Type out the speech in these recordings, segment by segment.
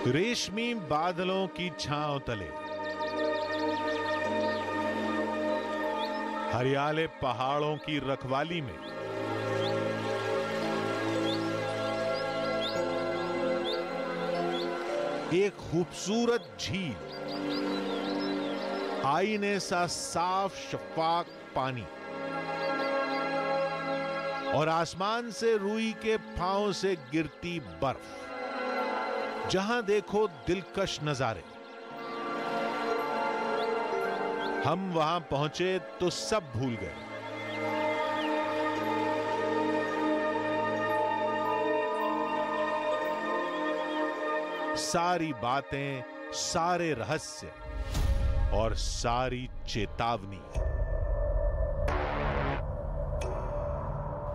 रेशमी बादलों की छांव तले, हरियाले पहाड़ों की रखवाली में एक खूबसूरत झील, आईने सा साफ शफाफ पानी और आसमान से रुई के फाहों से गिरती बर्फ। जहां देखो दिलकश नजारे। हम वहां पहुंचे तो सब भूल गए। सारी बातें, सारे रहस्य और सारी चेतावनी।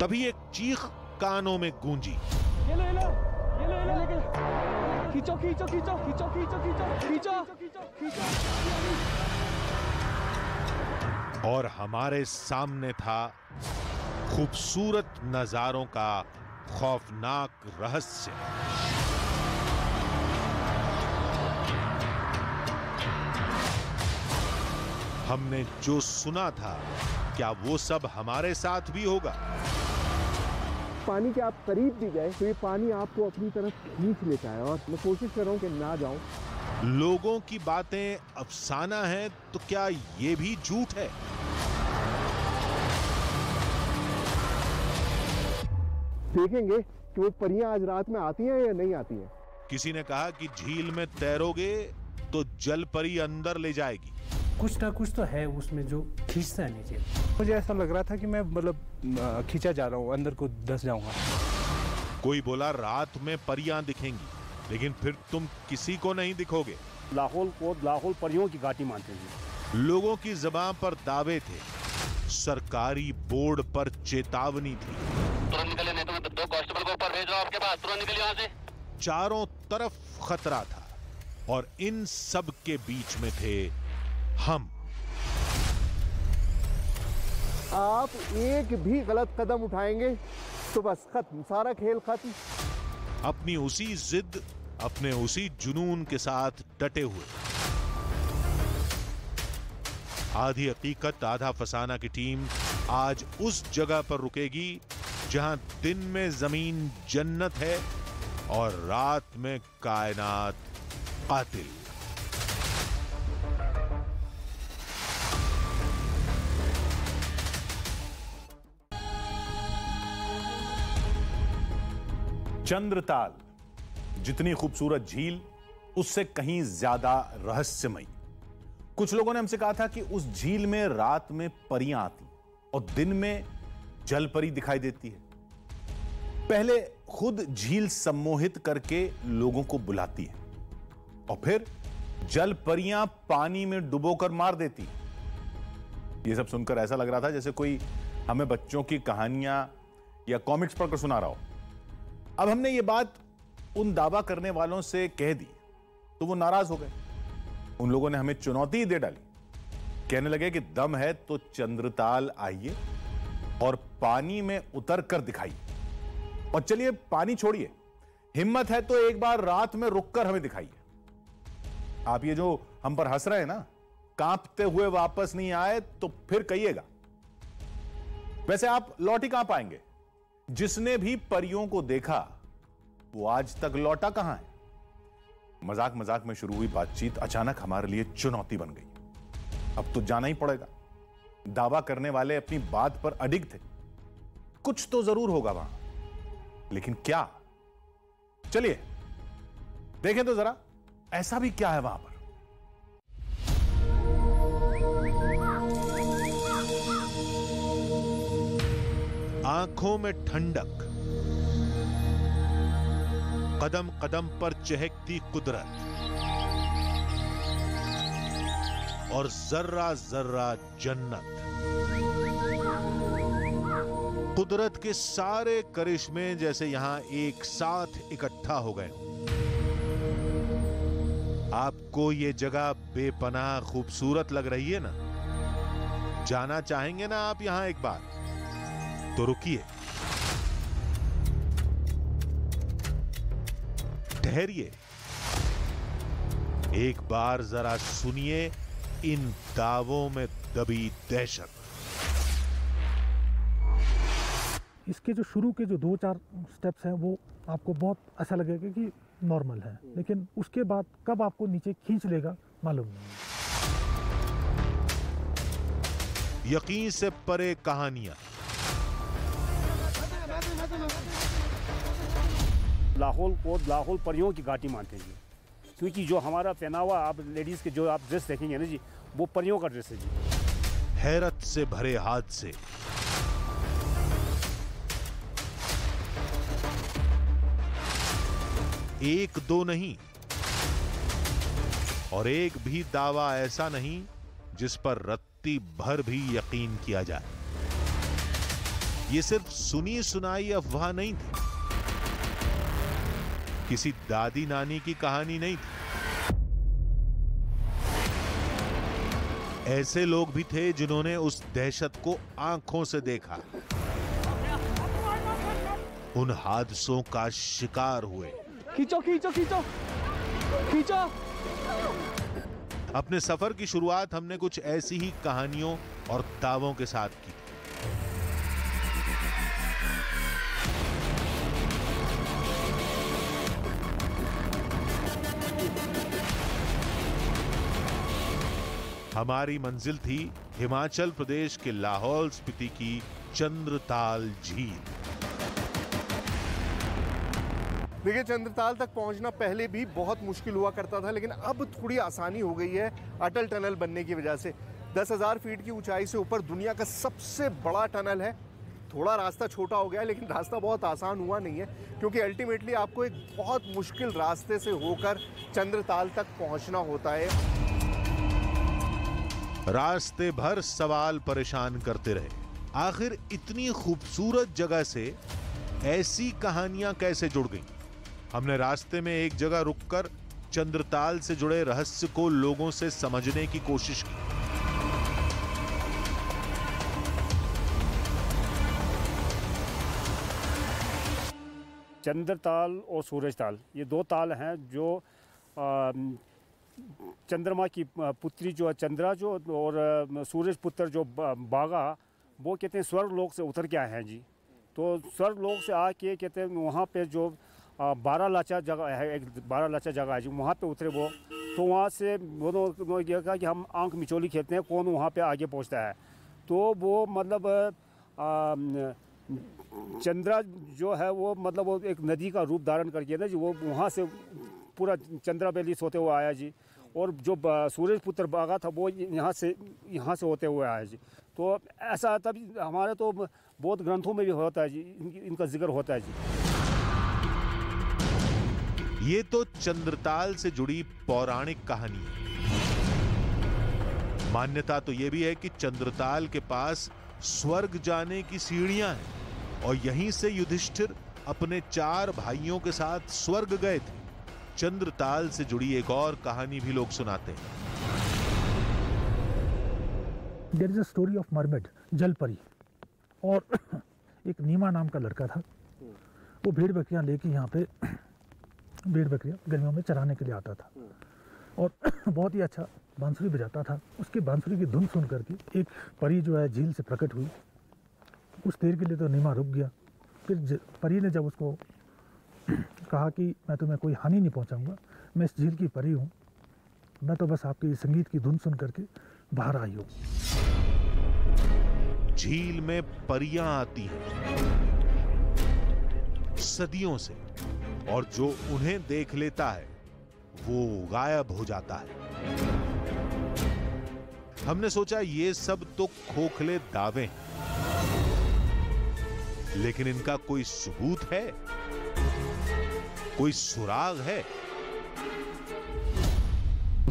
तभी एक चीख कानों में गूंजी। ये लो, ये लो, ये लो, ये लो, खींचो, खींचो, खींचो, खींचो, खींचो, खींचो, खींचो, खींचो। और हमारे सामने था खूबसूरत नजारों का खौफनाक रहस्य। हमने जो सुना था, क्या वो सब हमारे साथ भी होगा? पानी के आप करीब भी गए तो ये पानी आपको अपनी तरफ खींच लेता है, और मैं कोशिश कर रहा हूं कि ना जाऊं। लोगों की बातें अफसाना है तो क्या ये भी झूठ है? देखेंगे कि वो परियां आज रात में आती हैं या नहीं आती हैं। किसी ने कहा कि झील में तैरोगे तो जल परी अंदर ले जाएगी। कुछ ना कुछ तो है उसमें जो खींचता है नीचे। मुझे ऐसा लग रहा था कि मैं खींचा जा रहा हूँ, अंदर को धंस जाऊंगा। कोई बोला रात में परियां दिखेंगी, लेकिन फिर तुम किसी को नहीं दिखोगे। लाहौल को लाहौल परियों की घाटी मानते हैं। लोगों की ज़बान पर दावे थे, सरकारी बोर्ड पर चेतावनी थी। तुरंत निकले, नहीं तो 2 कांस्टेबल को ऊपर भेज रहा हूं आपके पास। तुरंत निकलिए यहां से। चारों तरफ खतरा था और इन सब के बीच में थे हम। आप एक भी गलत कदम उठाएंगे तो बस खत्म, सारा खेल खत्म। अपनी उसी जिद, अपने उसी जुनून के साथ डटे हुए। आधी हकीकत आधा फसाना की टीम आज उस जगह पर रुकेगी जहां दिन में जमीन जन्नत है और रात में कायनात कातिल। चंद्रताल जितनी खूबसूरत झील, उससे कहीं ज्यादा रहस्यमयी। कुछ लोगों ने हमसे कहा था कि उस झील में रात में परियां आती और दिन में जल परी दिखाई देती है। पहले खुद झील सम्मोहित करके लोगों को बुलाती है और फिर जल परियां पानी में डुबोकर मार देती है। यह सब सुनकर ऐसा लग रहा था जैसे कोई हमें बच्चों की कहानियां या कॉमिक्स पढ़कर सुना रहा हो। अब हमने ये बात उन दावा करने वालों से कह दी तो वो नाराज हो गए। उन लोगों ने हमें चुनौती दे डाली, कहने लगे कि दम है तो चंद्रताल आइए और पानी में उतर कर दिखाइए। और चलिए पानी छोड़िए, हिम्मत है तो एक बार रात में रुककर हमें दिखाइए। आप ये जो हम पर हंस रहे हैं ना, कांपते हुए वापस नहीं आए तो फिर कहिएगा। वैसे आप लौट ही कहां पाएंगे? जिसने भी परियों को देखा वो आज तक लौटा कहां है? मजाक मजाक में शुरू हुई बातचीत अचानक हमारे लिए चुनौती बन गई। अब तो जाना ही पड़ेगा। दावा करने वाले अपनी बात पर अडिग थे। कुछ तो जरूर होगा वहां, लेकिन क्या? चलिए देखें तो जरा, ऐसा भी क्या है वहां पर। आंखों में ठंडक, कदम कदम पर चहकती कुदरत और जर्रा जर्रा जन्नत। कुदरत के सारे करिश्मे जैसे यहां एक साथ इकट्ठा हो गए। आपको ये जगह बेपनाह खूबसूरत लग रही है ना? जाना चाहेंगे ना आप यहां एक बार? तो रुकिए, ठहरिए एक बार जरा सुनिए इन दावों में दबी दहशत। इसके जो शुरू के जो 2-4 स्टेप्स हैं वो आपको बहुत ऐसा लगेगा कि नॉर्मल है, लेकिन उसके बाद कब आपको नीचे खींच लेगा मालूम नहीं। यकीन से परे कहानियां, लाहौल को लाहौल परियों की घाटी मानते हैं जी, क्योंकि जो हमारा पहनावा आप लेडीज के जो आप ड्रेस देखेंगे ना जी, वो परियों का ड्रेस है जी। हैरत से भरे हादसे, एक दो नहीं और एक भी दावा ऐसा नहीं जिस पर रत्ती भर भी यकीन किया जाए। यह सिर्फ सुनी सुनाई अफवाह नहीं थी, किसी दादी नानी की कहानी नहीं थी। ऐसे लोग भी थे जिन्होंने उस दहशत को आंखों से देखा, उन हादसों का शिकार हुए। खींचो खींचो खींचो खींचो। अपने सफर की शुरुआत हमने कुछ ऐसी ही कहानियों और दावों के साथ की। हमारी मंजिल थी हिमाचल प्रदेश के लाहौल स्पीति की चंद्रताल झील। देखिए, चंद्रताल तक पहुंचना पहले भी बहुत मुश्किल हुआ करता था, लेकिन अब थोड़ी आसानी हो गई है अटल टनल बनने की वजह से। 10,000 फीट की ऊंचाई से ऊपर दुनिया का सबसे बड़ा टनल है। थोड़ा रास्ता छोटा हो गया है, लेकिन रास्ता बहुत आसान हुआ नहीं है, क्योंकि अल्टीमेटली आपको एक बहुत मुश्किल रास्ते से होकर चंद्रताल तक पहुंचना होता है। रास्ते भर सवाल परेशान करते रहे, आखिर इतनी खूबसूरत जगह से ऐसी कहानियां कैसे जुड़ गईं? हमने रास्ते में एक जगह रुककर चंद्रताल से जुड़े रहस्य को लोगों से समझने की कोशिश की। चंद्रताल और सूरजताल, ये दो ताल हैं जो चंद्रमा की पुत्री जो चंद्रा जो और सूरज पुत्र जो बागा, वो कहते हैं स्वर्ग लोक से उतर के आए हैं जी। तो स्वर्ग लोक से आके कहते हैं वहाँ पे जो 12 लाचा जगह है, एक 12 लाचा जगह है जी, वहाँ पे उतरे वो। तो वहाँ से वो ये कहा कि हम आंख मिचोली खेलते हैं कौन वहाँ पे आगे पहुँचता है। तो वो मतलब चंद्रा जो है वो मतलब वो एक नदी का रूप धारण करके ना जी, वो वहाँ से पूरा चंद्रा वैली होते हुए आया जी। और जो सूरज पुत्र बागा था वो यहाँ से होते हुए आया जी। तो ऐसा तभी हमारे तो बौद्ध ग्रंथों में भी होता है जी, इनका जिक्र होता है जी। ये तो चंद्रताल से जुड़ी पौराणिक कहानी है। मान्यता तो यह भी है कि चंद्रताल के पास स्वर्ग जाने की सीढ़ियां हैं और यहीं से युधिष्ठिर अपने 4 भाइयों के साथ स्वर्ग गए थे। चंद्रताल से जुड़ी एक और कहानी भी लोग सुनाते हैं। There is a story of mermaid, जलपरी, और एक नीमा नाम का लड़का था। वो भेड़ बकरियां लेके यहाँ पे भेड़ बकरियां गर्मियों में चराने के लिए आता था और बहुत ही अच्छा बांसुरी बजाता था। उसकी बांसुरी की धुन सुन करके एक परी जो है झील से प्रकट हुई। कुछ देर के लिए तो नीमा रुक गया, फिर परी ने जब उसको कहा कि मैं तुम्हें कोई हानि नहीं पहुंचाऊंगा, मैं इस झील की परी हूँ, मैं तो बस आपकी संगीत की धुन सुन करके बाहर आई हूँ। झील में परियां आती हैं सदियों से, और जो उन्हें देख लेता है वो गायब हो जाता है। हमने सोचा ये सब तो खोखले दावे हैं, लेकिन इनका कोई सबूत है, कोई सुराग है?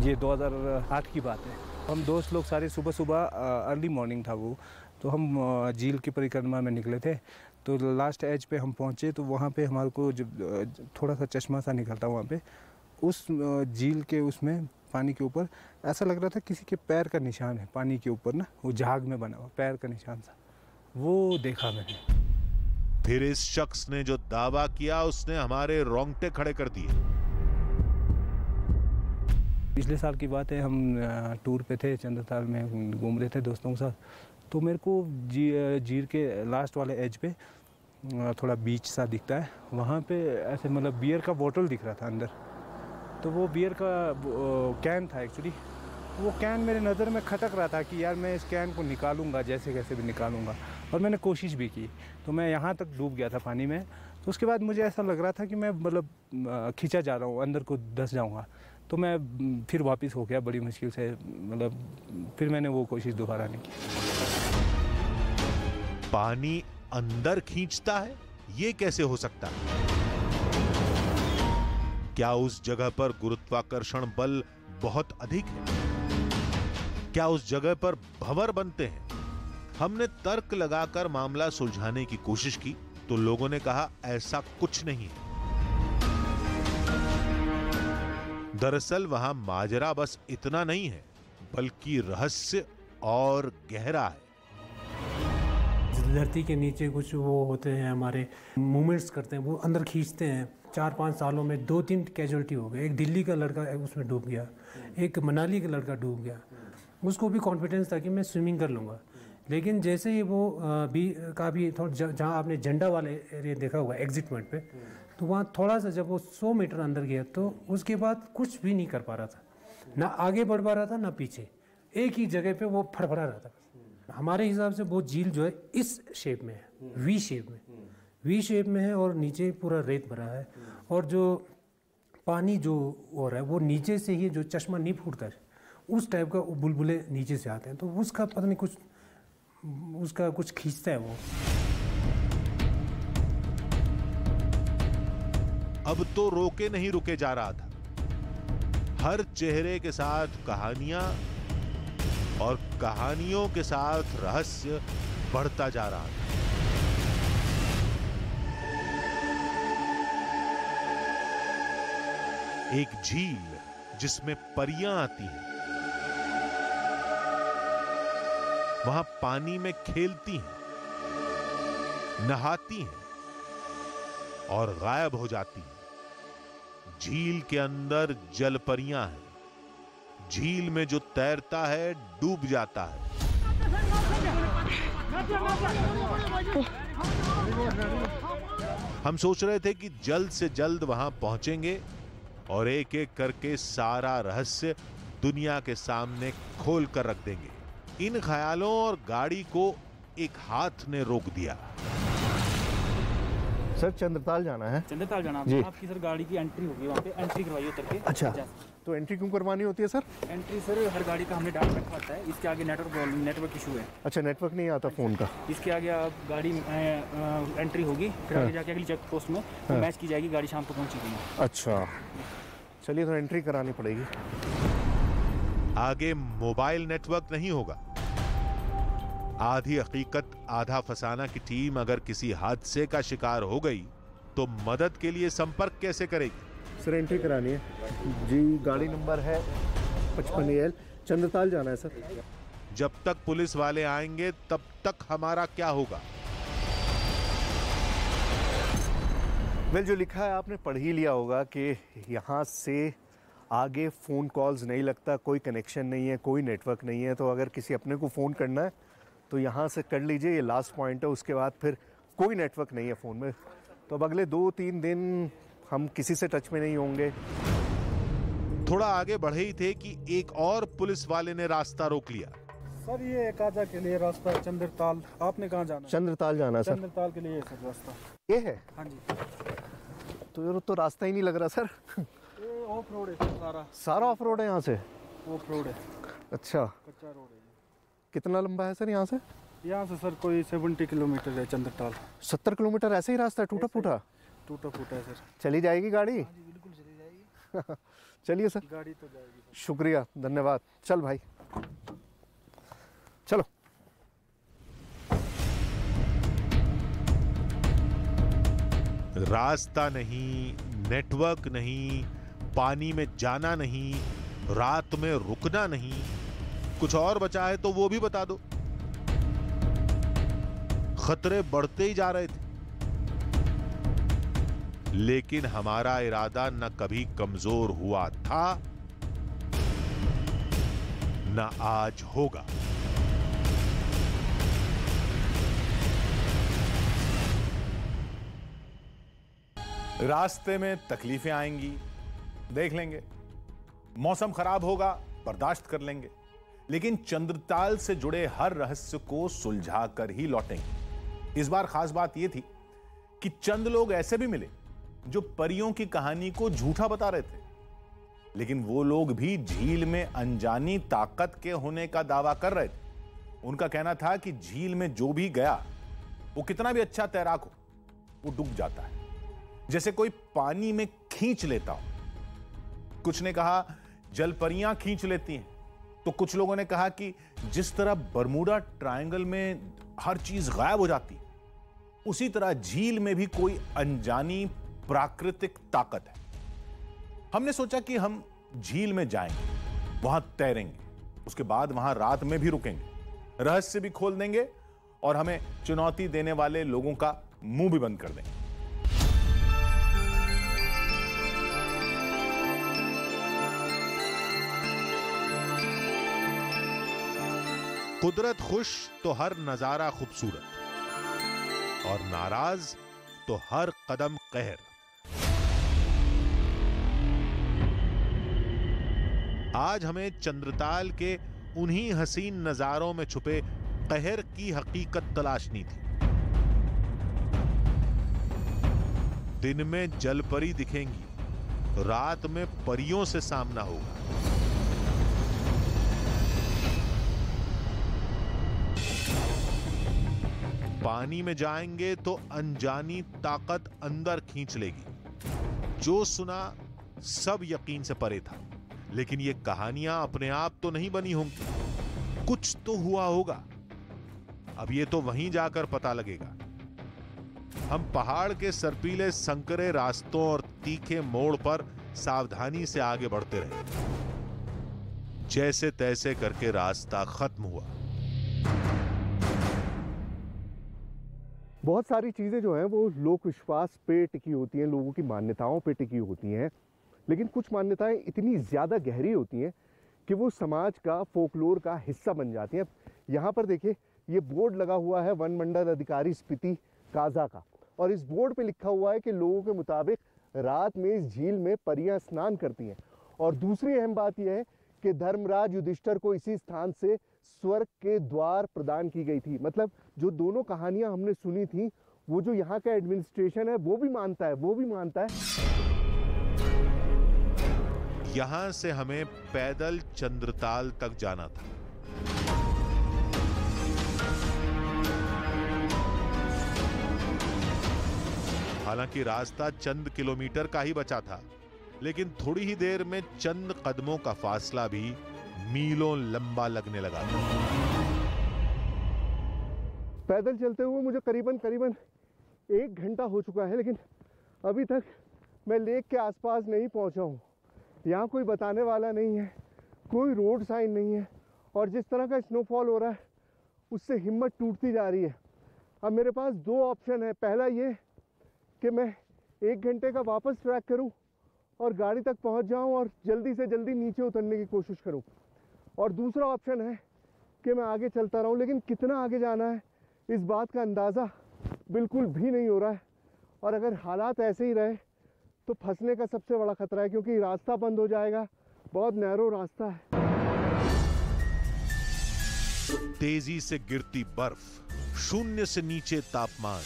ये 2008 की बात है। हम दोस्त लोग सारे सुबह सुबह अर्ली मॉर्निंग था वो, तो हम झील की परिक्रमा में निकले थे। तो लास्ट एज पे हम पहुंचे तो वहाँ पे हमारे को जब थोड़ा सा चश्मा सा निकलता वहाँ पे, उस झील के उसमें पानी के ऊपर ऐसा लग रहा था किसी के पैर का निशान है पानी के ऊपर ना, वो झाग में बना हुआ पैर का निशान सा, वो देखा मैंने। फिर इस शख्स ने जो दावा किया उसने हमारे रोंगटे खड़े कर दिए। पिछले साल की बात है, हम टूर पे थे, चंद्रताल में घूम रहे थे दोस्तों के साथ। तो मेरे को झील के लास्ट वाले एज पे थोड़ा बीच सा दिखता है, वहाँ पे ऐसे मतलब बियर का बोतल दिख रहा था अंदर। तो वो बियर का कैन था एक्चुअली। वो कैन मेरे नज़र में खटक रहा था कि यार मैं इस कैन को निकालूंगा, जैसे कैसे भी निकालूंगा, और मैंने कोशिश भी की। तो मैं यहाँ तक डूब गया था पानी में। तो उसके बाद मुझे ऐसा लग रहा था कि मैं मतलब खींचा जा रहा हूँ, अंदर को धंस जाऊँगा। तो मैं फिर वापस हो गया बड़ी मुश्किल से, मतलब फिर मैंने वो कोशिश दोबारा नहीं की। पानी अंदर खींचता है, ये कैसे हो सकता है? क्या उस जगह पर गुरुत्वाकर्षण बल बहुत अधिक है? क्या उस जगह पर भंवर बनते हैं? हमने तर्क लगाकर मामला सुलझाने की कोशिश की तो लोगों ने कहा ऐसा कुछ नहीं है। दरअसल वहां माजरा बस इतना नहीं है, बल्कि रहस्य और गहरा है। धरती के नीचे कुछ वो होते हैं, हमारे मूवमेंट्स करते हैं, वो अंदर खींचते हैं। 4-5 सालों में 2-3 कैजुअलिटी हो गए। एक दिल्ली का लड़का उसमें डूब गया, एक मनाली का लड़का डूब गया। उसको भी कॉन्फिडेंस था कि मैं स्विमिंग कर लूँगा, लेकिन जैसे ही वो भी थोड़ा जहाँ आपने झंडा वाले एरिया देखा होगा एग्जिट पॉइंट पे, तो वहाँ थोड़ा सा जब वो 100 मीटर अंदर गया तो उसके बाद कुछ भी नहीं कर पा रहा था, ना आगे बढ़ पा रहा था ना पीछे, एक ही जगह पे वो फड़फड़ा रहा था। हमारे हिसाब से वो झील जो है इस शेप में है, वी शेप में है, और नीचे पूरा रेत भरा है, और जो पानी जो हो रहा है वो नीचे से ही, जो चश्मा नहीं फूटता है उस टाइप का बुलबुले नीचे से आते हैं। तो उसका पता नहीं कुछ, उसका कुछ खींचता है वो। अब तो रोके नहीं रुके जा रहा था। हर चेहरे के साथ कहानियां और कहानियों के साथ रहस्य बढ़ता जा रहा था। एक झील जिसमें परियां आती हैं, वहां पानी में खेलती हैं, नहाती हैं और गायब हो जाती हैं। झील के अंदर जलपरियां हैं। झील में जो तैरता है डूब जाता है। हम सोच रहे थे कि जल्द से जल्द वहां पहुंचेंगे और एक एक करके सारा रहस्य दुनिया के सामने खोल कर रख देंगे। इन ख्यालों और गाड़ी को एक हाथ ने रोक दिया। सर चंद्रताल जाना है। चंद्रताल जाना जी। आपकी सर गाड़ी की एंट्री होगी, वहाँ पे एंट्री करवाइए उतर के। अच्छा, तो एंट्री क्यों करवानी होती है सर? एंट्री सर हर गाड़ी का हमने डाटा रखा होता है। इसके आगे नेटवर्क इशू है। अच्छा, नेटवर्क नहीं आता फ़ोन का। इसके आगे आप गाड़ी एंट्री होगी, फिर आगे जाके अगली चेक पोस्ट में मैच की जाएगी, गाड़ी शाम को पहुँचेगी। अच्छा, चलिए तो एंट्री करानी पड़ेगी। आगे मोबाइल नेटवर्क नहीं होगा। आधी हकीकत आधा फसाना की टीम अगर किसी हादसे का शिकार हो गई तो मदद के लिए संपर्क कैसे करेगी? सर एंट्री करानी है जी, गाड़ी नंबर है 55AL, चंद्रताल जाना है सर। जब तक पुलिस वाले आएंगे तब तक हमारा क्या होगा? वेल, जो लिखा है आपने पढ़ ही लिया होगा कि यहाँ से आगे फ़ोन कॉल्स नहीं लगता, कोई कनेक्शन नहीं है, कोई नेटवर्क नहीं है। तो अगर किसी अपने को फ़ोन करना है तो यहाँ से कर लीजिए, ये लास्ट पॉइंट है। उसके बाद फिर कोई नेटवर्क नहीं है फ़ोन में। तो अब अगले 2-3 दिन हम किसी से टच में नहीं होंगे। थोड़ा आगे बढ़े ही थे कि एक और पुलिस वाले ने रास्ता रोक लिया। सर ये काजा के लिए रास्ता चंद्रताल, आपने कहाँ जाना? चंद्रताल जाना है सर। चंद्रताल के लिए सर रास्ता ये है? हाँ जी। तो रास्ता ही नहीं लग रहा सर। ये ऑफ रोड है सर, सारा ऑफ रोड है यहाँ से? ऑफ रोड है। अच्छा, कच्चा रोड है। कितना लंबा है सर यहाँ से? यहाँ से सर कोई 70 किलोमीटर है चंद्रताल। 70 किलोमीटर ऐसे ही रास्ता है? टूटा फूटा है सर। चली जाएगी गाड़ी? हाँ जी बिल्कुल चली जाएगी। चलिए सर, गाड़ी तो जाएगी। शुक्रिया, धन्यवाद। चल भाई चलो। रास्ता नहीं, नेटवर्क नहीं, पानी में जाना नहीं, रात में रुकना नहीं, कुछ और बचा है तो वो भी बता दो। खतरे बढ़ते ही जा रहे थे, लेकिन हमारा इरादा न कभी कमजोर हुआ था न आज होगा। रास्ते में तकलीफें आएंगी, देख लेंगे। मौसम खराब होगा, बर्दाश्त कर लेंगे, लेकिन चंद्रताल से जुड़े हर रहस्य को सुलझा कर ही लौटेंगे। इस बार खास बात यह थी कि चंद लोग ऐसे भी मिले जो परियों की कहानी को झूठा बता रहे थे, लेकिन वो लोग भी झील में अनजानी ताकत के होने का दावा कर रहे थे। उनका कहना था कि झील में जो भी गया वो कितना भी अच्छा तैराक हो, वो डूब जाता है, जैसे कोई पानी में खींच लेता हो। कुछ ने कहा जलपरियां खींच लेती हैं, तो कुछ लोगों ने कहा कि जिस तरह बरमूडा ट्रायंगल में हर चीज गायब हो जाती, उसी तरह झील में भी कोई अनजानी प्राकृतिक ताकत है। हमने सोचा कि हम झील में जाएंगे, वहां तैरेंगे, उसके बाद वहां रात में भी रुकेंगे, रहस्य भी खोल देंगे और हमें चुनौती देने वाले लोगों का मुंह भी बंद कर देंगे। कुदरत खुश तो हर नजारा खूबसूरत, और नाराज तो हर कदम कहर। आज हमें चंद्रताल के उन्हीं हसीन नजारों में छुपे कहर की हकीकत तलाशनी थी। दिन में जलपरी दिखेंगी, रात में परियों से सामना होगा। पानी में जाएंगे तो अनजानी ताकत अंदर खींच लेगी। जो सुना सब यकीन से परे था, लेकिन ये कहानियां अपने आप तो नहीं बनी होंगी, कुछ तो हुआ होगा। अब ये तो वहीं जाकर पता लगेगा। हम पहाड़ के सर्पीले संकरे रास्तों और तीखे मोड़ पर सावधानी से आगे बढ़ते रहे। जैसे तैसे करके रास्ता खत्म हुआ। बहुत सारी चीज़ें जो हैं वो लोक विश्वास पे टिकी होती हैं, लोगों की मान्यताओं पे टिकी होती हैं, लेकिन कुछ मान्यताएं इतनी ज़्यादा गहरी होती हैं कि वो समाज का फोकलोर का हिस्सा बन जाती हैं। यहाँ पर देखिए, ये बोर्ड लगा हुआ है वन मंडल अधिकारी स्पीति काजा का, और इस बोर्ड पे लिखा हुआ है कि लोगों के मुताबिक रात में इस झील में परियां स्नान करती हैं। और दूसरी अहम बात यह है कि धर्मराज युधिष्ठिर को इसी स्थान से स्वर्ग के द्वार प्रदान की गई थी। मतलब जो दोनों कहानियां हमने सुनी थी, वो जो यहाँ का एडमिनिस्ट्रेशन है वो भी मानता है। यहां से हमें पैदल चंद्रताल तक जाना था। हालांकि रास्ता चंद किलोमीटर का ही बचा था, लेकिन थोड़ी ही देर में चंद कदमों का फासला भी मीलों लंबा लगने लगा था। पैदल चलते हुए मुझे करीबन 1 घंटा हो चुका है, लेकिन अभी तक मैं लेक के आसपास नहीं पहुंचा हूं। यहाँ कोई बताने वाला नहीं है, कोई रोड साइन नहीं है, और जिस तरह का स्नोफॉल हो रहा है उससे हिम्मत टूटती जा रही है। अब मेरे पास 2 ऑप्शन है। पहला ये कि मैं 1 घंटे का वापस ट्रैक करूं और गाड़ी तक पहुंच जाऊं और जल्दी से जल्दी नीचे उतरने की कोशिश करूं, और दूसरा ऑप्शन है कि मैं आगे चलता रहूं। लेकिन कितना आगे जाना है इस बात का अंदाज़ा बिल्कुल भी नहीं हो रहा है, और अगर हालात ऐसे ही रहे तो फंसने का सबसे बड़ा खतरा है, क्योंकि रास्ता बंद हो जाएगा। बहुत नैरो रास्ता है। तेजी से गिरती बर्फ, शून्य से नीचे तापमान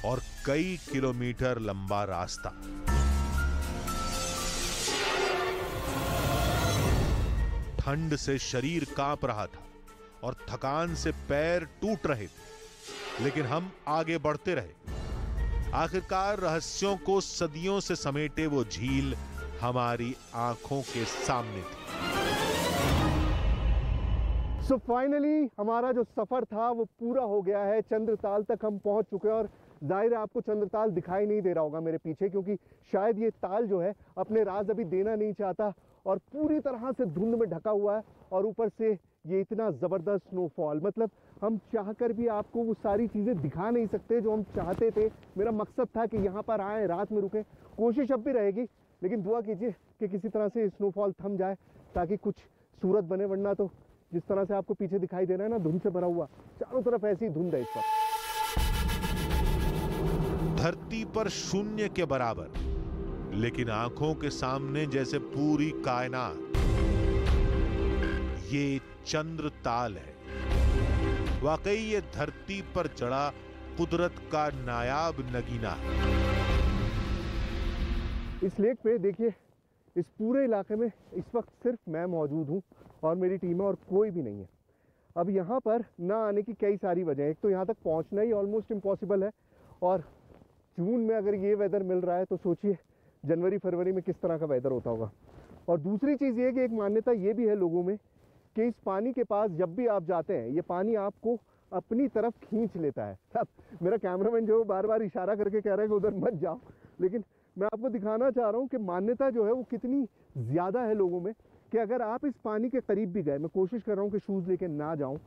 और कई किलोमीटर लंबा रास्ता। ठंड से शरीर कांप रहा था और थकान से पैर टूट रहे थे, लेकिन हम आगे बढ़ते रहे। आखिरकार रहस्यों को सदियों से समेटे वो झील हमारी आंखों के सामने थी। सो फाइनली हमारा जो सफर था वो पूरा हो गया है। चंद्रताल तक हम पहुंच चुके हैं, और जाहिर है आपको चंद्रताल दिखाई नहीं दे रहा होगा मेरे पीछे, क्योंकि शायद ये ताल जो है अपने राज अभी देना नहीं चाहता और पूरी तरह से धुंध में ढका हुआ है, और ऊपर से ये इतना ज़बरदस्त स्नोफॉल। मतलब हम चाहकर भी आपको वो सारी चीज़ें दिखा नहीं सकते जो हम चाहते थे। मेरा मकसद था कि यहाँ पर आए, रात में रुकें। कोशिश अब भी रहेगी लेकिन दुआ कीजिए कि किसी तरह से स्नोफॉल थम जाए ताकि कुछ सूरत बने, वरना तो जिस तरह से आपको पीछे दिखाई दे रहा है ना, धुंध से भरा हुआ, चारों तरफ ऐसी धुंध है इस वक्त। धरती पर शून्य के बराबर, लेकिन आंखों के सामने जैसे पूरी कायनात। ये चंद्रताल है। वाकई ये धरती पर चढ़ा कुदरत का नायाब नगीना है। इस लेक पे देखिए, इस पूरे इलाके में इस वक्त सिर्फ मैं मौजूद हूँ और मेरी टीम है और कोई भी नहीं है। अब यहाँ पर ना आने की कई सारी वजह है। एक तो यहाँ तक पहुँचना ही ऑलमोस्ट इम्पॉसिबल है, और जून में अगर ये वेदर मिल रहा है तो सोचिए जनवरी फरवरी में किस तरह का वेदर होता होगा। और दूसरी चीज़ ये है कि एक मान्यता ये भी है लोगों में कि इस पानी के पास जब भी आप जाते हैं, ये पानी आपको अपनी तरफ खींच लेता है। अब मेरा कैमरामैन जो बार बार इशारा करके कह रहा है कि उधर मत जाओ, लेकिन मैं आपको दिखाना चाह रहा हूँ कि मान्यता जो है वो कितनी ज़्यादा है लोगों में, कि अगर आप इस पानी के करीब भी गए, मैं कोशिश कर रहा हूँ कि शूज़ लेके ना जाऊँ,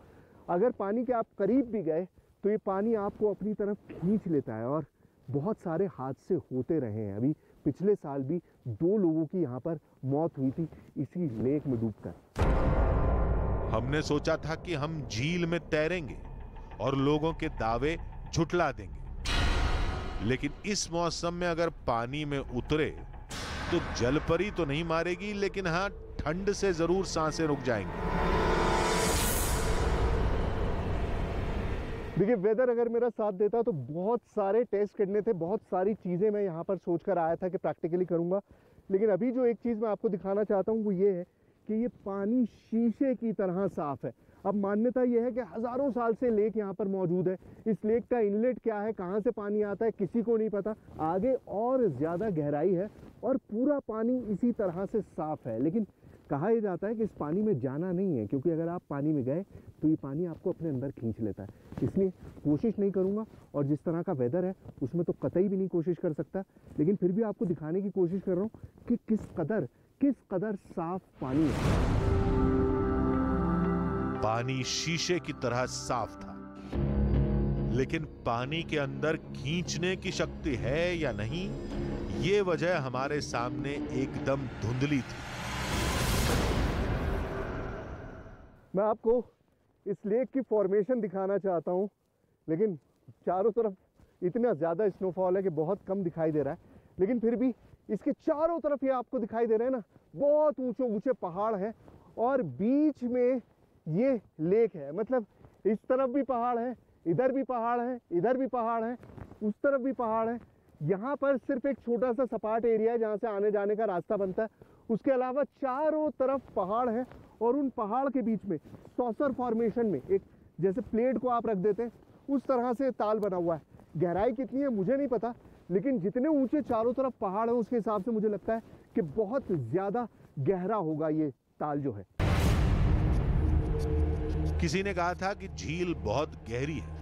अगर पानी के आप करीब भी गए तो ये पानी आपको अपनी तरफ खींच लेता है। और बहुत सारे हादसे होते रहे हैं। अभी पिछले साल भी 2 लोगों की यहाँ पर मौत हुई थी इसी लेक में डूबकर। हमने सोचा था कि हम झील में तैरेंगे और लोगों के दावे झुठला देंगे, लेकिन इस मौसम में अगर पानी में उतरे तो जलपरी तो नहीं मारेगी, लेकिन हाँ, ठंड से जरूर सांसें रुक जाएंगी। देखिए, वेदर अगर मेरा साथ देता तो बहुत सारे टेस्ट करने थे, बहुत सारी चीज़ें मैं यहाँ पर सोचकर आया था कि प्रैक्टिकली करूँगा। लेकिन अभी जो एक चीज़ मैं आपको दिखाना चाहता हूँ वो ये है कि ये पानी शीशे की तरह साफ है। अब मान्यता ये है कि हज़ारों साल से लेक यहाँ पर मौजूद है। इस लेक का इनलेट क्या है, कहाँ से पानी आता है, किसी को नहीं पता। आगे और ज़्यादा गहराई है और पूरा पानी इसी तरह से साफ है। लेकिन कहा यह जाता है कि इस पानी में जाना नहीं है, क्योंकि अगर आप पानी में गए तो ये पानी आपको अपने अंदर खींच लेता है। इसलिए कोशिश नहीं करूँगा, और जिस तरह का वेदर है उसमें तो कतई भी नहीं कोशिश कर सकता। लेकिन फिर भी आपको दिखाने की कोशिश कर रहा हूँ कि किस कदर साफ पानी है। पानी शीशे की तरह साफ था, लेकिन पानी के अंदर खींचने की शक्ति है या नहीं, ये वजह हमारे सामने एकदम धुंधली थी। मैं आपको इस लेक की फॉर्मेशन दिखाना चाहता हूँ, लेकिन चारों तरफ इतना ज़्यादा स्नोफॉल है कि बहुत कम दिखाई दे रहा है। लेकिन फिर भी इसके चारों तरफ ये आपको दिखाई दे रहे हैं ना, बहुत ऊंचे ऊंचे पहाड़ हैं और बीच में ये लेक है। मतलब इस तरफ भी पहाड़ है, इधर भी पहाड़ है, इधर भी पहाड़ है, उस तरफ भी पहाड़ है। यहाँ पर सिर्फ एक छोटा सा सपाट एरिया है जहाँ से आने जाने का रास्ता बनता है। उसके अलावा चारों तरफ पहाड़ है, और उन पहाड़ के बीच में सॉसर फॉर्मेशन में एक जैसे प्लेट को आप रख देते हैं उस तरह से ताल बना हुआ है। गहराई कितनी है मुझे नहीं पता, लेकिन जितने ऊंचे चारों तरफ पहाड़ है उसके हिसाब से मुझे लगता है कि बहुत ज़्यादा गहरा होगा ये ताल जो है। किसी ने कहा था कि झील बहुत गहरी है,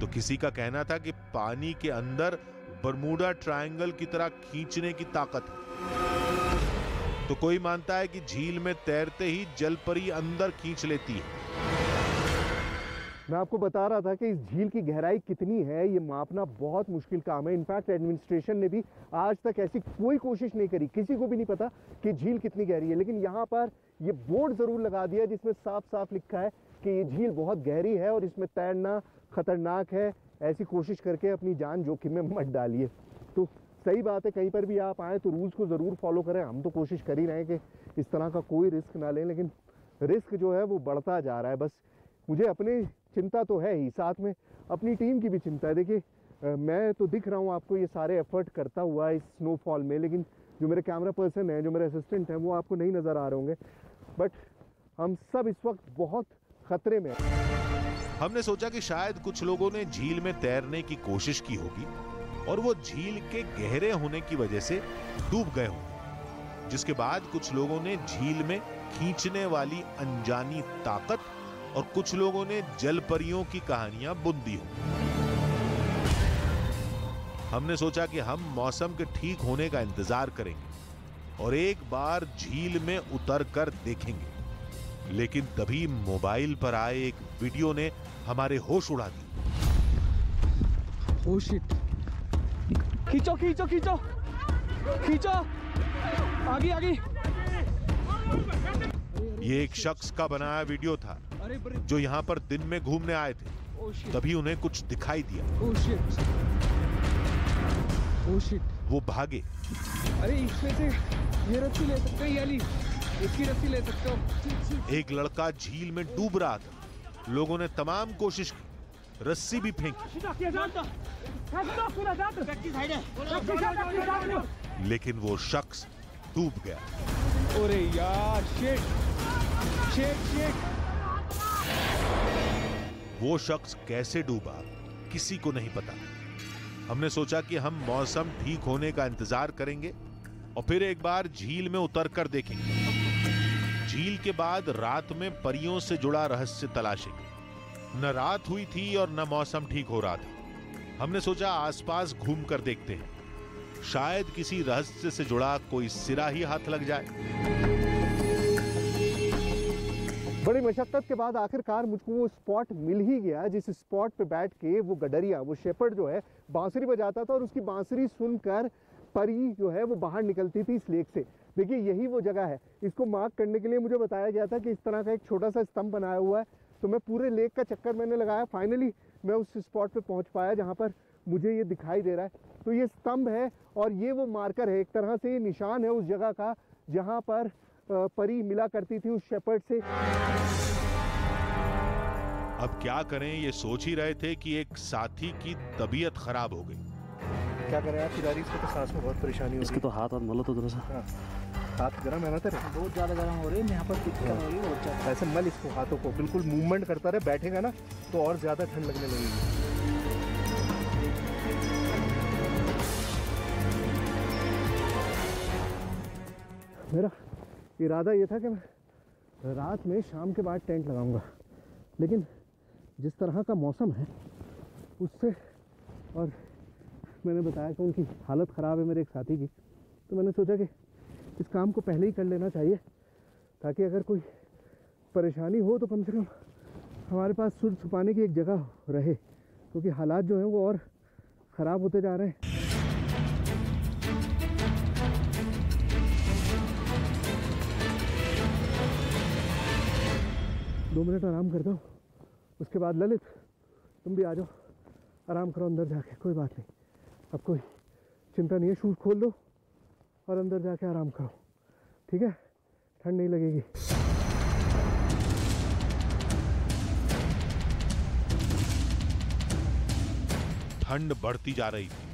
तो किसी का कहना था कि पानी के अंदर बरमूडा ट्रायंगल की तरह खींचने की ताकत है। तो कोई मानता है कि झील में तैरते ही जलपरी अंदर खींच लेती है। मैं आपको बता रहा था कि इस झील की गहराई कितनी है ये मापना बहुत मुश्किल काम है। इनफैक्ट एडमिनिस्ट्रेशन ने भी आज तक ऐसी कोई कोशिश नहीं करी, किसी को भी नहीं पता कि झील कितनी गहरी है। लेकिन यहाँ पर ये बोर्ड ज़रूर लगा दिया जिसमें साफ साफ लिखा है कि ये झील बहुत गहरी है और इसमें तैरना खतरनाक है, ऐसी कोशिश करके अपनी जान जोखिम में मत डालिए। तो सही बात है, कहीं पर भी आप आएँ तो रूल्स को ज़रूर फॉलो करें। हम तो कोशिश कर ही रहे हैं कि इस तरह का कोई रिस्क ना लें, लेकिन रिस्क जो है वो बढ़ता जा रहा है। बस मुझे अपनी चिंता तो है ही, साथ में अपनी टीम की भी चिंता है। देखिए, मैं तो दिख रहा हूँ आपको ये सारे एफर्ट करता हुआ इस स्नोफॉल में, लेकिन जो मेरे कैमरा पर्सन हैं, जो मेरे असिस्टेंट हैं, वो आपको नहीं नज़र आ रहे होंगे। बट हम सब इस वक्त बहुत खतरे में हैं। हमने सोचा कि शायद कुछ लोगों ने झील में तैरने की कोशिश की होगी और वो झील के गहरे होने की वजह से डूब गए होंगे, जिसके बाद कुछ लोगों ने झील में खींचने वाली अनजानी ताकत और कुछ लोगों ने जलपरियों की कहानियां बुन दी हो। हमने सोचा कि हम मौसम के ठीक होने का इंतजार करेंगे और एक बार झील में उतरकर देखेंगे, लेकिन तभी मोबाइल पर आए एक वीडियो ने हमारे होश उड़ा दिए। ओह शिट, खींचो खींचो खींचो खींचो, आगे आगे। ये एक शख्स का बनाया वीडियो था जो यहाँ पर दिन में घूमने आए थे। तभी उन्हें कुछ दिखाई दिया। वो भागे। अरे इसमें से ये रस्सी ले सकते हैं, याली इसकी रस्सी ले सकते हो। एक लड़का झील में डूब रहा था। लोगों ने तमाम कोशिश की, रस्सी भी फेंकी, लेकिन वो शख्स डूब गया। अरे यार, शिट शिट शिट। वो शख्स कैसे डूबा किसी को नहीं पता। हमने सोचा कि हम मौसम ठीक होने का इंतजार करेंगे और फिर एक बार झील में उतरकर देखेंगे। झील के बाद रात में परियों से जुड़ा रहस्य तलाशेंगे। न रात हुई थी और न मौसम ठीक हो रहा था। हमने सोचा आसपास घूमकर देखते हैं, शायद किसी रहस्य से जुड़ा कोई सिरा ही हाथ लग जाए। बड़ी मशक्कत के बाद आखिरकार मुझको वो स्पॉट मिल ही गया, जिस स्पॉट पे बैठ के वो गडरिया, वो शेपर्ड जो है, बांसुरी बजाता था और उसकी बांसुरी सुनकर परी जो है वो बाहर निकलती थी इस लेक से। देखिए यही वो जगह है। इसको मार्क करने के लिए मुझे बताया गया था कि इस तरह का एक छोटा सा स्तंभ बनाया हुआ है। तो मैं पूरे लेक का चक्कर मैंने लगाया, फाइनली मैं उस स्पॉट पे पहुंच पाया जहां पर मुझे ये दिखाई दे रहा है। तो ये स्तंभ है और ये वो मार्कर है, एक तरह से ये निशान है उस जगह का जहां पर परी मिला करती थी उस शेपर्ड से। अब क्या करें ये सोच ही रहे थे कि एक साथी की तबीयत खराब हो गई। क्या करें आप खिलाड़ी, इसको तो सांस में बहुत परेशानी हो। इसके तो हाथ मलो तो थोड़ा हाथ गर्म है ना तेरे? बहुत ज़्यादा गर्म हो रही है यहाँ पर। ऐसे मल इसको, हाथों को बिल्कुल मूवमेंट करता रहे, बैठेगा ना तो और ज़्यादा ठंड लगने लगेगी। मेरा इरादा ये था कि मैं रात में शाम के बाद टेंट लगाऊंगा, लेकिन जिस तरह का मौसम है उससे, और मैंने बताया कि उनकी हालत ख़राब है मेरे एक साथी की, तो मैंने सोचा कि इस काम को पहले ही कर लेना चाहिए ताकि अगर कोई परेशानी हो तो कम से कम हमारे पास सुर छुपाने की एक जगह रहे, क्योंकि हालात जो हैं वो और ख़राब होते जा रहे हैं। 2 मिनट आराम करता हूँ, उसके बाद ललित तुम भी आ जाओ, आराम करो अंदर जाके, कोई बात नहीं, अब कोई चिंता नहीं है। शूज़ खोल दो और अंदर जाके आराम करो, ठीक है? ठंड नहीं लगेगी। ठंड बढ़ती जा रही थी,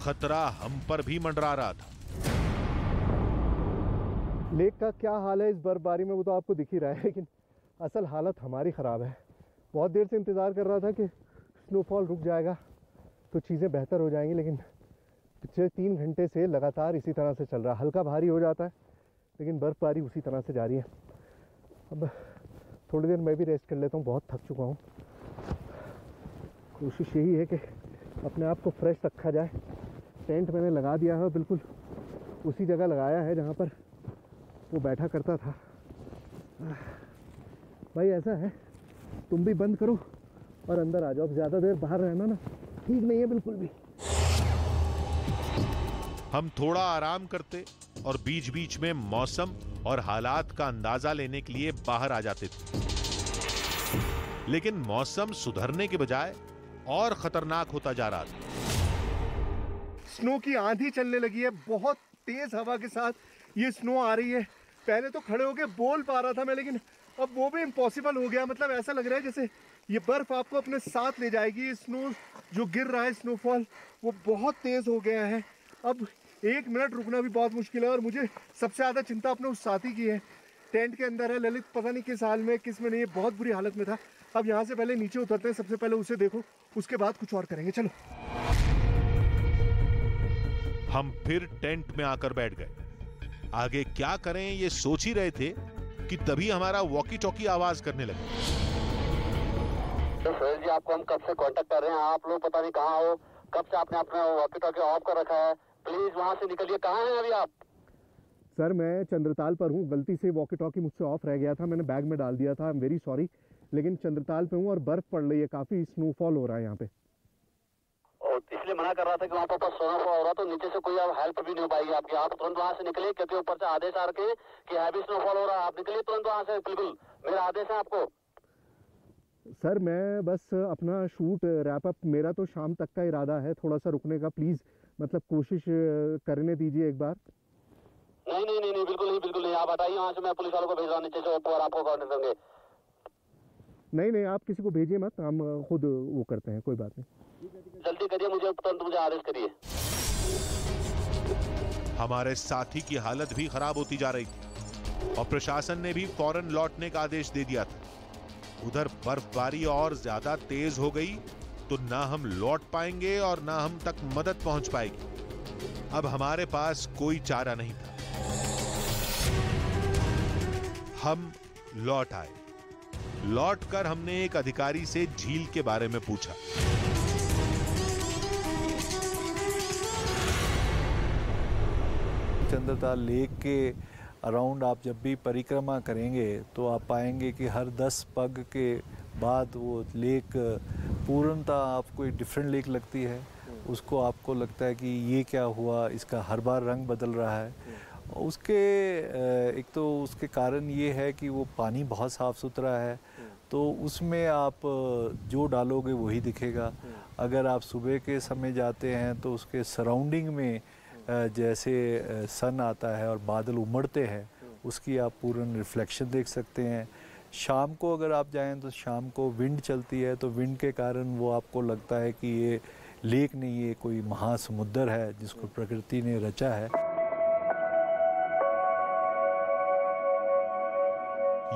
खतरा हम पर भी मंडरा रहा था। लेक का क्या हाल है इस बर्फबारी में वो तो आपको दिख ही रहा है, लेकिन असल हालत हमारी ख़राब है। बहुत देर से इंतज़ार कर रहा था कि स्नोफॉल रुक जाएगा तो चीज़ें बेहतर हो जाएंगी, लेकिन पिछले 3 घंटे से लगातार इसी तरह से चल रहा है। हल्का भारी हो जाता है लेकिन बर्फ़बारी उसी तरह से जारी है। अब थोड़ी देर मैं भी रेस्ट कर लेता हूँ, बहुत थक चुका हूँ। कोशिश यही है कि अपने आप को फ्रेश रखा जाए। टेंट मैंने लगा दिया है, बिल्कुल उसी जगह लगाया है जहाँ पर वो बैठा करता था। भाई ऐसा है, तुम भी बंद करो और अंदर आ जाओ। ज़्यादा देर बाहर रहना ना ठीक नहीं है बिल्कुल भी। हम थोड़ा आराम करते और बीच बीच में मौसम और हालात का अंदाजा लेने के लिए बाहर आ जाते थे, लेकिन मौसम सुधरने के बजाय और खतरनाक होता जा रहा था। स्नो की आंधी चलने लगी है, बहुत तेज हवा के साथ ये स्नो आ रही है। पहले तो खड़े होके बोल पा रहा था मैं, लेकिन अब वो भी इम्पॉसिबल हो गया। मतलब ऐसा लग रहा है जैसे ये बर्फ आपको अपने साथ ले जाएगी। ये स्नो जो गिर रहा है, स्नोफॉल, वो बहुत तेज हो गया है। अब 1 मिनट रुकना भी बहुत मुश्किल है। और मुझे सबसे ज़्यादा चिंता अपने उस साथी की है, टेंट के अंदर है। ललित पता नहीं किस हाल में, किस में नहीं, बहुत बुरी हालत में था। अब यहाँ से पहले नीचे उतरते हैं, सबसे पहले उसे देखो, उसके बाद कुछ और करेंगे। चलो। हम फिर टेंट में आकर बैठ गए। आगे क्या करें ये सोच ही रहे थे कि तभी हमारा वॉकी टॉकी आवाज करने लगा। तो सुरेश जी, आपको हम कब से कांटेक्ट कर रहे हैं, आप लोग पता नहीं कहाँ हो, कब से आपने अपना वॉकी टॉकी ऑफ कर रखा है। प्लीज वहां से निकलिए। कहाँ हैं अभी आप? सर मैं चंद्रताल पर हूँ, गलती से वॉकी टॉकी मुझसे ऑफ रह गया था, मैंने बैग में डाल दिया था। आई एम वेरी सॉरी, लेकिन चंद्रताल पे हूँ और बर्फ पड़ रही है, काफी स्नोफॉल हो रहा है यहाँ पे। और इसलिए मना कर रहा था कि वहाँ पर स्नोफॉल हो रहा, तो नीचे से कोई अब हेल्प भी नहीं हो पाएगी आपकी। आप तुरंत वहाँ से निकलिए, क्योंकि ऊपर से आदेश आ रखे कि हैवी स्नोफॉल हो रहा है। आप निकलिए तुरंत वहाँ से, बिल्कुल मेरा आदेश है आपको। सर मैं बस अपना शूट रैप अप, मेरा तो शाम तक का इरादा है, थोड़ा सा रुकने का प्लीज़, मतलब कोशिश करने दीजिए एक बार। नहीं नहीं नहीं नहीं, बिल्कुल नहीं, बिल्कुल नहीं। आप हटाइए वहाँ से, मैं पुलिस वालों को भेज रहा हूँ नीचे से ऊपर, आपको कोऑर्डिनेट करेंगे। नहीं नहीं, आप किसी को भेजिए मत, हम खुद वो करते हैं, कोई बात नहीं। जल्दी करिए, मुझे तुरंत मुझे आदेश करिए। हमारे साथी की हालत भी खराब होती जा रही थी और प्रशासन ने भी फौरन लौटने का आदेश दे दिया था। उधर बर्फबारी और ज्यादा तेज हो गई तो ना हम लौट पाएंगे और ना हम तक मदद पहुंच पाएगी। अब हमारे पास कोई चारा नहीं था। हम लौट आए। लौटकर हमने एक अधिकारी से झील के बारे में पूछा। चंद्रताल लेक के अराउंड आप जब भी परिक्रमा करेंगे तो आप पाएंगे कि हर 10 पग के बाद वो लेक पूर्णतः आपको एक डिफरेंट लेक लगती है। उसको आपको लगता है कि ये क्या हुआ, इसका हर बार रंग बदल रहा है। उसके एक तो उसके कारण ये है कि वो पानी बहुत साफ़ सुथरा है, तो उसमें आप जो डालोगे वही दिखेगा। अगर आप सुबह के समय जाते हैं तो उसके सराउंडिंग में जैसे सन आता है और बादल उमड़ते हैं, उसकी आप पूर्ण रिफ्लेक्शन देख सकते हैं। शाम को अगर आप जाएं तो शाम को विंड चलती है, तो विंड के कारण वो आपको लगता है कि ये लेक नहीं, ये कोई महासमुद्र है जिसको प्रकृति ने रचा है।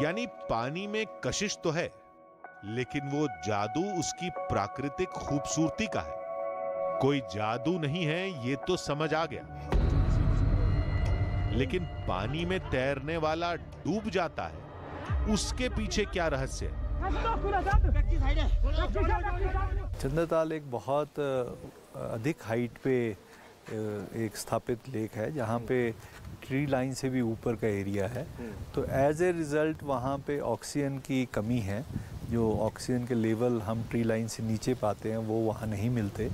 यानी पानी में कशिश तो है, लेकिन वो जादू उसकी प्राकृतिक खूबसूरती का है। कोई जादू नहीं है, ये तो समझ आ गया। लेकिन पानी में तैरने वाला डूब जाता है, उसके पीछे क्या रहस्य है? चंद्रताल एक बहुत अधिक हाइट पे एक स्थापित लेक है, जहाँ पे ट्री लाइन से भी ऊपर का एरिया है। तो एज ए रिज़ल्ट वहाँ पे ऑक्सीजन की कमी है। जो ऑक्सीजन के लेवल हम ट्री लाइन से नीचे पाते हैं वो वहाँ नहीं मिलते।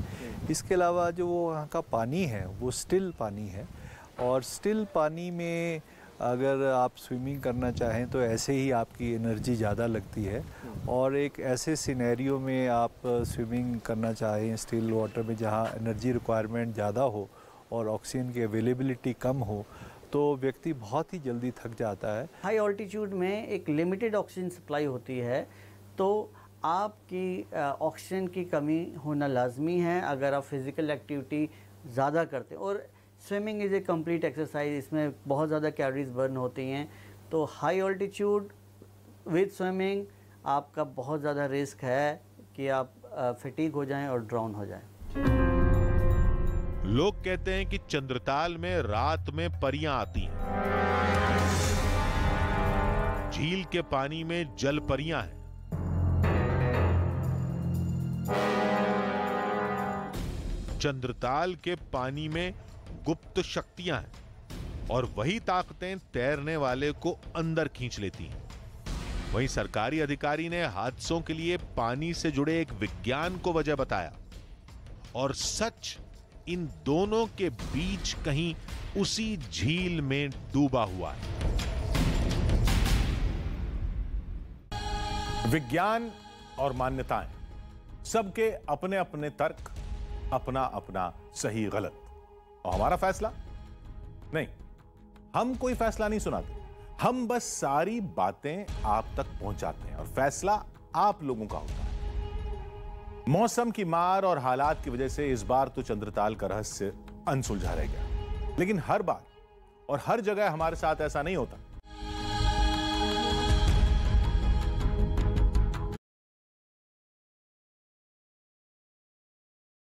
इसके अलावा जो वहाँ का पानी है वो स्टिल पानी है, और स्टिल पानी में अगर आप स्विमिंग करना चाहें तो ऐसे ही आपकी एनर्जी ज़्यादा लगती है। और एक ऐसे सिनेरियो में आप स्विमिंग करना चाहें स्टिल वाटर में जहाँ एनर्जी रिक्वायरमेंट ज़्यादा हो और ऑक्सीजन की अवेलेबिलिटी कम हो, तो व्यक्ति बहुत ही जल्दी थक जाता है। हाई ऑल्टीट्यूड में एक लिमिटेड ऑक्सीजन सप्लाई होती है, तो आपकी ऑक्सीजन की कमी होना लाजमी है अगर आप फिज़िकल एक्टिविटी ज़्यादा करते हैं। और swimming is a complete exercise, इसमें बहुत ज़्यादा कैलोरीज बर्न होती हैं। तो हाई ऑल्टीट्यूड विद स्विमिंग आपका बहुत ज़्यादा रिस्क है कि आप फटीग हो जाएं और ड्राउन हो जाएं। लोग कहते हैं कि चंद्रताल में रात में परियां आती हैं। झील के पानी में जल परियां हैं। चंद्रताल के पानी में गुप्त शक्तियां हैं और वही ताकतें तैरने वाले को अंदर खींच लेती हैं। वहीं सरकारी अधिकारी ने हादसों के लिए पानी से जुड़े एक विज्ञान को वजह बताया, और सच इन दोनों के बीच कहीं उसी झील में डूबा हुआ है। विज्ञान और मान्यताएं, सबके अपने अपने तर्क, अपना अपना सही गलत। और हमारा फैसला नहीं, हम कोई फैसला नहीं सुनाते, हम बस सारी बातें आप तक पहुंचाते हैं और फैसला आप लोगों का होता है। मौसम की मार और हालात की वजह से इस बार तो चंद्रताल का रहस्य अनसुलझा रह गया, लेकिन हर बार और हर जगह हमारे साथ ऐसा नहीं होता।